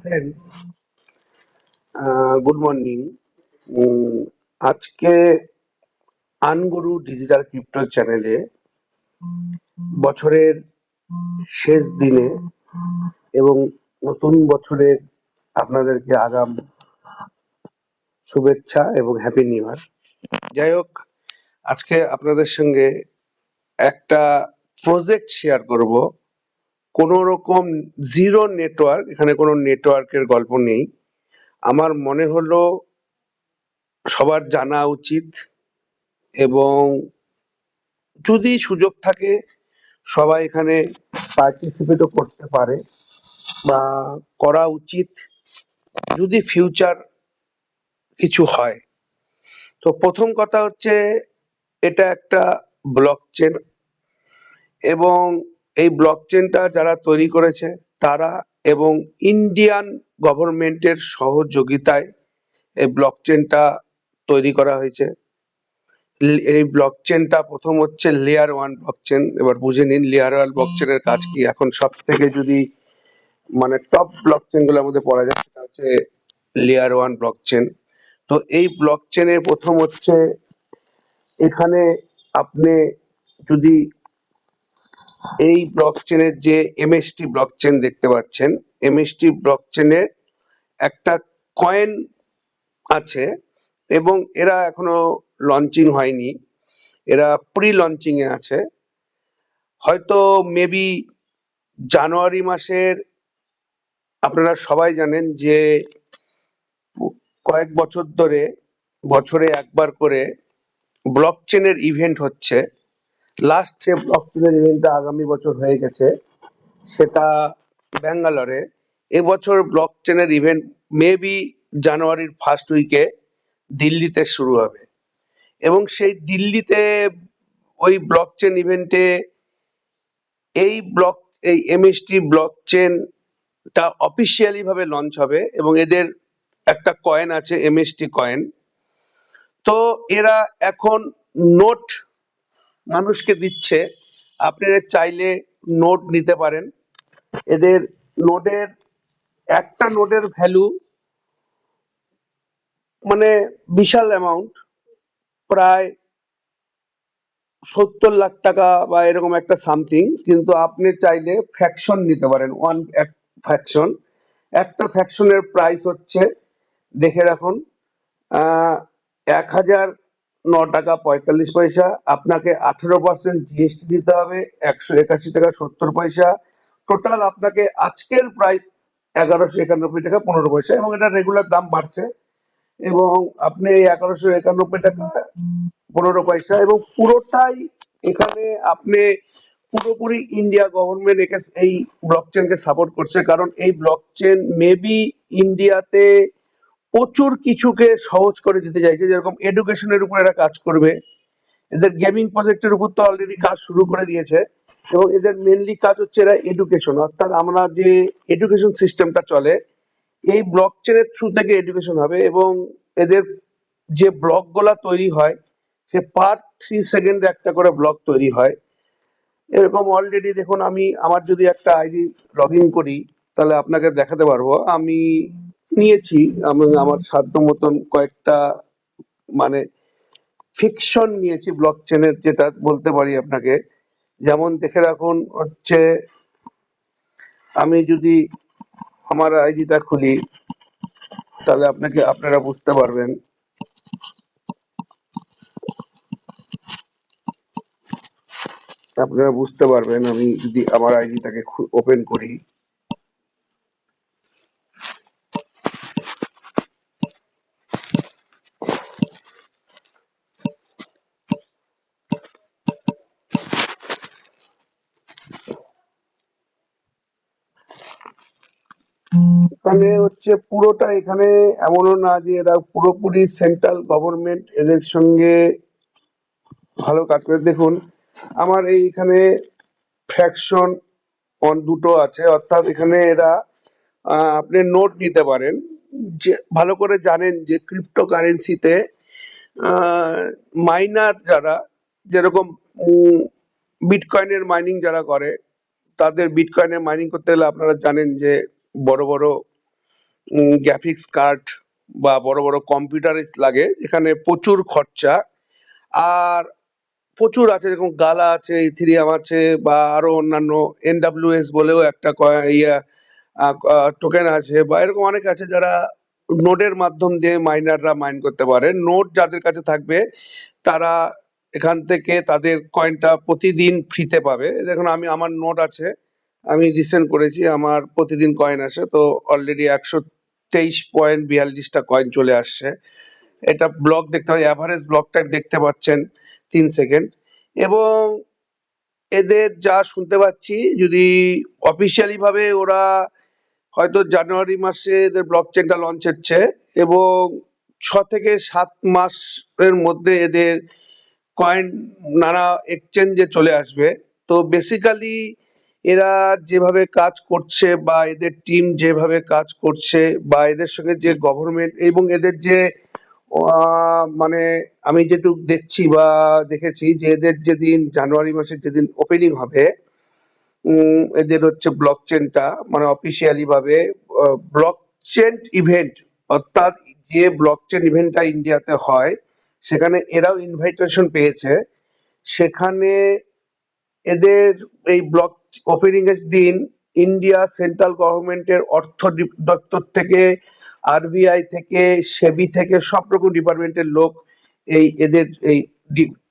Friends, good morning. আজকে আনগুরু digital crypto চ্যানেলে বছরের শেষ দিনে এবং নতুন বছরের আপনাদেরকে আগাম শুভেচ্ছা এবং হ্যাপি নিউ ইয়ার। যাই হোক, আজকে আপনাদের সঙ্গে একটা প্রজেক্ট শেয়ার করব। কোনো রকম জিরো নেটওয়ার্ক, এখানে কোনো নেটওয়ার্কের গল্প নেই। আমার মনে হলো সবার জানা উচিত এবং যদি সুযোগ থাকে সবাই এখানে পার্টিসিপেটও করতে পারে বা করা উচিত যদি ফিউচার কিছু হয়। তো প্রথম কথা হচ্ছে, এটা একটা ব্লক চেন এবং এই ব্লক চেনটা যারা তৈরি করেছে তারা এবং ইন্ডিয়ান গভর্নমেন্টের সহযোগিতায় এই ব্লক চেনটা তৈরি করা হয়েছে। এই ব্লক চেনটা প্রথম হচ্ছে লেয়ার ওয়ান ব্লক চেন। এবার বুঝে নিন লেয়ার ওয়ান ব্লক চেনের কাজ কি। এখন সব থেকে যদি টপ ব্লক চেন গুলোর মধ্যে পড়া যায় সেটা হচ্ছে লেয়ার ওয়ান ব্লক চেন। তো এই ব্লক চেনের প্রথম হচ্ছে, এখানে আপনি যদি এই ব্লক চেনের যে এমএসটি ব্লক চেন দেখতে পাচ্ছেন, এমএসটি ব্লক চেনের একটা কয়েন আছে এবং এরা এখনো লঞ্চিং হয়নি, এরা প্রি লঞ্চিং এ আছে। হয়তো মেবি জানুয়ারি মাসের, আপনারা সবাই জানেন যে কয়েক বছর ধরে বছরে একবার করে ব্লক চেনের ইভেন্ট হচ্ছে। লাস্ট যে ব্লক চেনের ইভেন্টটা আগামী বছর হয়ে গেছে সেটা ব্যাঙ্গালোরে। এবছর ব্লক চেনের ইভেন্ট মেবি জানুয়ারির ফার্স্ট উইকে দিল্লিতে শুরু হবে এবং সেই দিল্লিতে ওই ব্লক চেন ইভেন্টে এই এমএসটি ব্লক চেনটা অফিসিয়ালি ভাবে লঞ্চ হবে এবং এদের একটা কয়েন আছে এমএসটি কয়েন। তো এরা এখন নোট মানুষকে দিচ্ছে, আপনারা চাইলে নোট নিতে পারেন। এদের নোটের একটা নোটের ভ্যালু বিশাল অ্যামাউন্ট, প্রায় 70 লাখ টাকা বা এরকম একটা সামথিং। কিন্তু আপনি চাইলে ফ্যাকশন নিতে পারেন, ফ্যাকশন। একটা ফ্যাকশনের প্রাইস হচ্ছে, দেখে রাখুন, 1009 টাকা 45 পয়সা। আপনাকে 18% জিএসটি দিতে হবে, 181 টাকা 70 পয়সা। টোটাল আপনাকে আজকের প্রাইস 1191 টাকা 15 পয়সা এবং এটা রেগুলার দাম বাড়ছে। এবং আপনি 1191 টাকা 15 পয়সা এবং পুরোটাই এখানে আপনি পুরোপুরি ইন্ডিয়া গভর্নমেন্ট এই ব্লক চেনকে সাপোর্ট করছে, কারণ এই ব্লক চেন মেবি ইন্ডিয়াতে প্রচুর কিছুকে সহজ করে দিতে চাইছে। যেরকম এডুকেশনের উপর এরা কাজ করবে, এদের গেমিং প্রজেক্টের উপর তো অলরেডি কাজ শুরু করে দিয়েছে এবং এদের মেনলি কাজ হচ্ছে এরা এডুকেশন, অর্থাৎ আমরা যে এডুকেশন সিস্টেমটা চলে এই ব্লক চেনের থ্রু থেকে এডুকেশন হবে। এবং এদের যে ব্লক গুলা তৈরি হয় সে পার 3 সেকেন্ডে একটা করে ব্লক তৈরি হয়। এরকম অলরেডি দেখুন, আমি আমার যদি একটা আইডি লগ ইন করি তাহলে আপনাকে দেখাতে পারবো। আমি নিয়েছি, আমি আমার সাধ্য মতন কয়েকটা মানে ফিকশন নিয়েছি ব্লক চেনের, যেটা বলতে পারি আপনাকে। যেমন দেখে রাখুন হচ্ছে, আমি যদি আমার আইডিটা খুলি তাহলে আপনারা বুঝতে পারবেন। আমি যদি আমার আইডিটাকে ওপেন করি, এখানে হচ্ছে পুরোটা, এখানে এমনও না যে এরা পুরোপুরি সেন্ট্রাল গভর্নমেন্ট এদের সঙ্গে ভালো কাজ করে। দেখুন আমার এইখানে ফ্র্যাকশন অন দুটো আছে, অর্থাৎ এখানে এরা আপনি নোট নিতে পারেন। যে ভালো করে জানেন যে ক্রিপ্টোকারেন্সিতে মাইনার যারা, যেরকম বিটকয়েনের মাইনিং যারা করে, তাদের বিটকয়েনের মাইনিং করতে গেলে আপনারা জানেন যে বড় বড় গ্রাফিক্স কার্ড বা বড় বড় কম্পিউটার লাগে, এখানে প্রচুর খরচা। আর প্রচুর আছে, যেরকম গালা আছে, ইথিরিয়াম আছে, বা আরো অন্যান্য এনডাব্লিউএস বলেও একটা টোকেন আছে, বা এরকম অনেক আছে যারা নোডের মাধ্যম দিয়ে মাইনাররা মাইন করতে পারে। নোড যাদের কাছে থাকবে তারা এখান থেকে তাদের কয়েনটা প্রতিদিন ফ্রিতে পাবে। দেখুন আমি, আমার নোট আছে, আমি রিসেন্ট করেছি, আমার প্রতিদিন কয়েন আসে, তো অলরেডি 123.42টা কয়েন চলে আসছে। এটা ব্লক দেখতে হয়, অ্যাভারেজ ব্লক টাইম দেখতে পাচ্ছেন 3 সেকেন্ড। এবং এদের যা শুনতে পাচ্ছি, যদি অফিসিয়ালি ভাবে ওরা হয়তো জানুয়ারি মাসে এদের ব্লক চেনটা লঞ্চ হচ্ছে, এবং 6 থেকে 7 মাসের মধ্যে এদের কয়েন নানা এক্সচেঞ্জে চলে আসবে। তো বেসিক্যালি এরা যেভাবে কাজ করছে, বা এদের টিম যেভাবে কাজ করছে, বা এদের সঙ্গে যে গভর্নমেন্ট এবং এদের যে মানে আমি যেটুকু দেখছি বা দেখেছি, যে এদের যেদিন জানুয়ারি মাসের যেদিন ওপেনিং হবে, এদের হচ্ছে ব্লক চেনটা মানে অফিসিয়ালি ভাবে ব্লক চেন ইভেন্ট, অর্থাৎ যে ব্লক চেন ইভেন্টটা ইন্ডিয়াতে হয় সেখানে এরাও ইনভাইটেশন পেয়েছে। সেখানে এদের এই ব্লক ওপেনিং এর দিন ইন্ডিয়া সেন্ট্রাল গভর্নমেন্টের অর্থ দপ্তর থেকে, আরবিআই থেকে, সেবি থেকে সব রকম ডিপার্টমেন্টের লোক এই এদের এই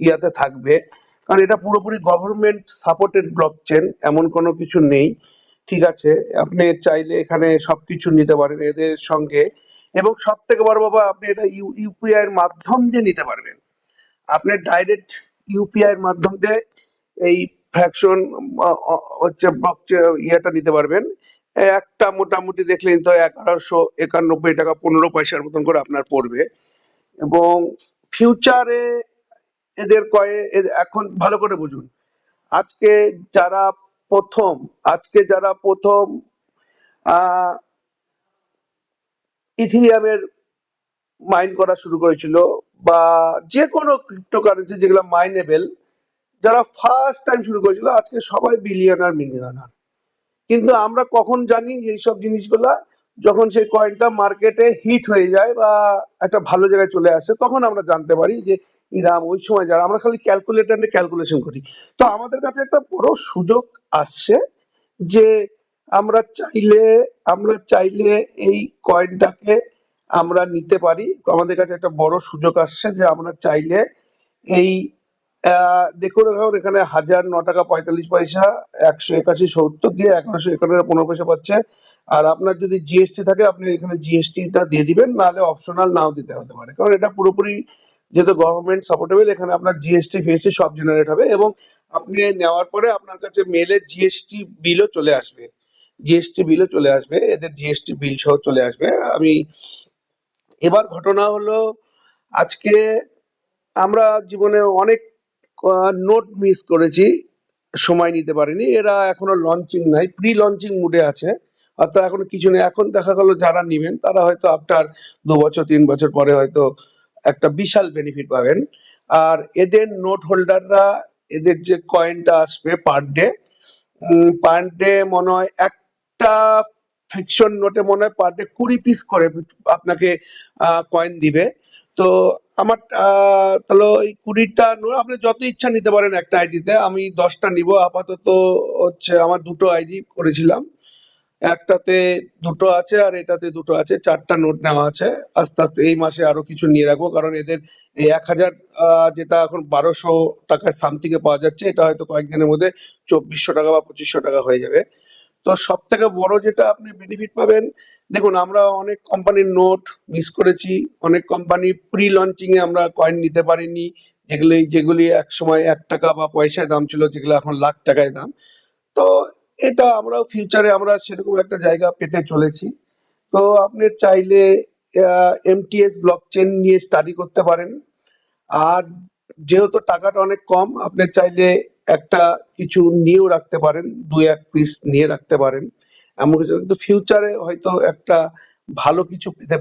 ইয়াতে থাকবে। কারণ এটা পুরোপুরি গভর্নমেন্ট সাপোর্টেড ব্লক চেন, এমন কোনো কিছু নেই। ঠিক আছে, আপনি চাইলে এখানে সবকিছু নিতে পারেন এদের সঙ্গে। এবং সব থেকে বড় বাবা, আপনি এটা ইউপিআই এর মাধ্যম দিয়ে নিতে পারবেন। আপনি ডাইরেক্ট ইউপিআই এর মাধ্যম দিয়ে এই ফ্র্যাকশন হচ্ছে ইয়েটা নিতে পারবেন। একটা মোটামুটি দেখলেন তো 1191 টাকা 15 পয়সার মতন করে আপনার পড়বে। এবং ফিউচারে এদের এখন ভালো করে বুঝুন, আজকে যারা প্রথম আজকে যারা প্রথম আহ ইথিরিয়ামের মাইন করা শুরু করেছিল, বা যে কোনো ক্রিপ্টোকারেন্সি যেগুলো মাইনেবল, যারা ফার্স্ট টাইম শুরু করেছিল, আজকে সবাই বিলিয়নার মিলিয়নার। কিন্তু আমরা কখন জানি এইসব জিনিসগুলা? যখন সেই কয়েনটা মার্কেটে হিট হয়ে যায় বা একটা ভালো জায়গায় চলে আসে, তখন আমরা জানতে পারি যে ইরাম ওই সময় যারা, আমরা খালি ক্যালকুলেটর ক্যালকুলেশন করি। তো আমাদের কাছে একটা বড় সুযোগ আসছে, যে আমরা চাইলে আমরা চাইলে এই কয়েনটাকে আমরা নিতে পারি। আমাদের কাছে একটা বড় সুযোগ আসছে, যে আমরা চাইলে এই দেখুন এখন এখানে 1009 টাকা 45 পয়সা, 181 70 দিয়ে 1151 15 পয়সা পাচ্ছে। আর আপনার যদি জিএসটি থাকে, আপনি এখানে জিএসটিটা দিয়ে দিবেন, নাহলে অপশনাল নাও দিতে হতে পারে, কারণ এটা পুরোপুরি যেহেতু গভর্নমেন্ট সাপোর্টেবল, এখানে আপনার জিএসটি ফিএসটি সব জেনারেট হবে। এবং আপনি নেওয়ার পরে আপনার কাছে মেলে জিএসটি বিলও চলে আসবে, এদের জিএসটি বিল সহ চলে আসবে। আমি এবার ঘটনা হলো, আজকে আমরা জীবনে অনেক নোট মিস করেছি, সময় নিতে পারিনি। এরা এখনো লঞ্চিং নাই, প্রি লঞ্চিং মুডে আছে, অর্থাৎ এখনো কিছু নেই। এখন দেখা গেল যারা নিবেন তারা হয়তো আফটার 2 বছর 3 বছর পরে হয়তো একটা বিশাল বেনিফিট পাবেন। আর এদের নোট হোল্ডাররা, এদের যে কয়েনটা আসবে পার ডে মনে হয় একটা ফিকশন নোটে মনে হয় পার ডে 20 পিস করে আপনাকে কয়েন দিবে। তো আমার তাহলে ওই 20টা নোট আপনি যত ইচ্ছা নিতে পারেন একটা আইডিতে। আমি 10টা নিব আপাতত। হচ্ছে আমার দুটো আইডি করেছিলাম, একটাতে দুটো আছে আর এটাতে দুটো আছে, 4টা নোট নেওয়া আছে। আস্তে আস্তে এই মাসে আরো কিছু নিয়ে রাখবো, কারণ এদের এই 1000 যেটা এখন 1200 টাকায় সামথিং এ পাওয়া যাচ্ছে, এটা হয়তো কয়েকদিনের মধ্যে 2400 টাকা বা 2500 টাকা হয়ে যাবে। তো সব থেকে বড় যেটা আপনি বেনিফিট পাবেন, দেখুন আমরা অনেক কোম্পানির নোট মিস করেছি, অনেক কোম্পানি প্রি লঞ্চিং এ আমরা কয়েন নিতে পারিনি, যেগুলি যেগুলি এক সময় 1 টাকা বা পয়সায় দাম ছিল, যেগুলো এখন লাখ টাকায় দাম। তো এটা আমরাও ফিউচারে আমরা সেরকম একটা জায়গা পেতে চলেছি। তো আপনি চাইলে এমটিএস ব্লক চেন নিয়ে স্টাডি করতে পারেন। আর যেহেতু টাকাটা অনেক কম, আপনি চাইলে একটা কিছু নিয়েও রাখতে পারেন, 2-1 পিস নিয়ে রাখতে পারেন। এমন কিছু কিন্তু ফিউচারে হয়তো একটা ভালো কিছু পেতে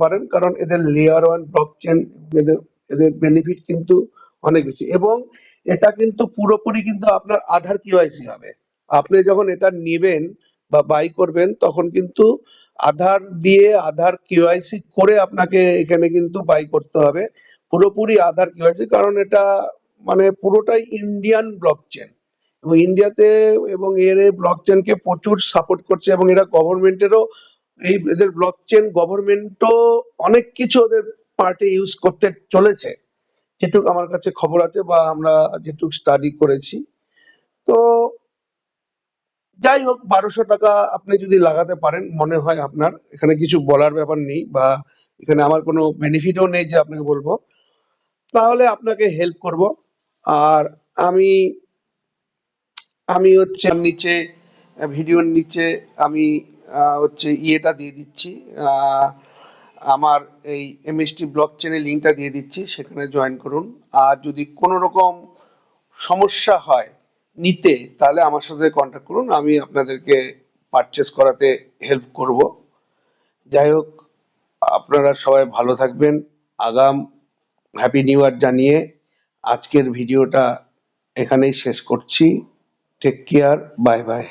পারেন, কারণ এদের লেয়ার ওয়ান ব্লক চেন, এদের এদের বেনিফিট কিন্তু অনেক বেশি। এবং এটা কিন্তু পুরোপুরি কিন্তু আপনার আধার কেওয়াইসি হবে। আপনি যখন এটা নেবেন, বা বাই করবেন তখন কিন্তু আধার দিয়ে আধার কেওয়াইসি করে আপনাকে এখানে কিন্তু বাই করতে হবে, পুরোপুরি আধার কেওয়াইসি, কারণ এটা মানে পুরোটাই ইন্ডিয়ান ব্লকচেন এবং ইন্ডিয়াতে এবং এর ব্লকচেনকে প্রচুর সাপোর্ট করছে এবং এরা গভর্নমেন্টেরও এই এদের ব্লকচেন গভর্নমেন্টও অনেক কিছু ওদের পার্টে ইউজ করতে চলেছে, যেটুকু আমার কাছে খবর আছে বা আমরা যেটুকু স্টাডি করেছি। তো যাই হোক, 1200 টাকা আপনি যদি লাগাতে পারেন, মনে হয় আপনার এখানে কিছু বলার ব্যাপার নেই বা এখানে আমার কোনো বেনিফিটও নেই যে আপনাকে বলবো, তাহলে আপনাকে হেল্প করব। আর আমি আমি হচ্ছে নিচে ভিডিওর নিচে আমি হচ্ছে ইয়েটা দিয়ে দিচ্ছি, আহ, আমার এই এমএসটি ব্লক চেনের লিঙ্কটা দিয়ে দিচ্ছি, সেখানে জয়েন করুন। আর যদি কোনো রকম সমস্যা হয় নিতে, তাহলে আমার সাথে কন্ট্যাক্ট করুন, আমি আপনাদেরকে পারচেস করাতে হেল্প করব। যাই হোক, আপনারা সবাই ভালো থাকবেন। আগাম হ্যাপি নিউ ইয়ার জানিয়ে আজকের ভিডিওটা এখানেই শেষ করছি। Take care, bye by.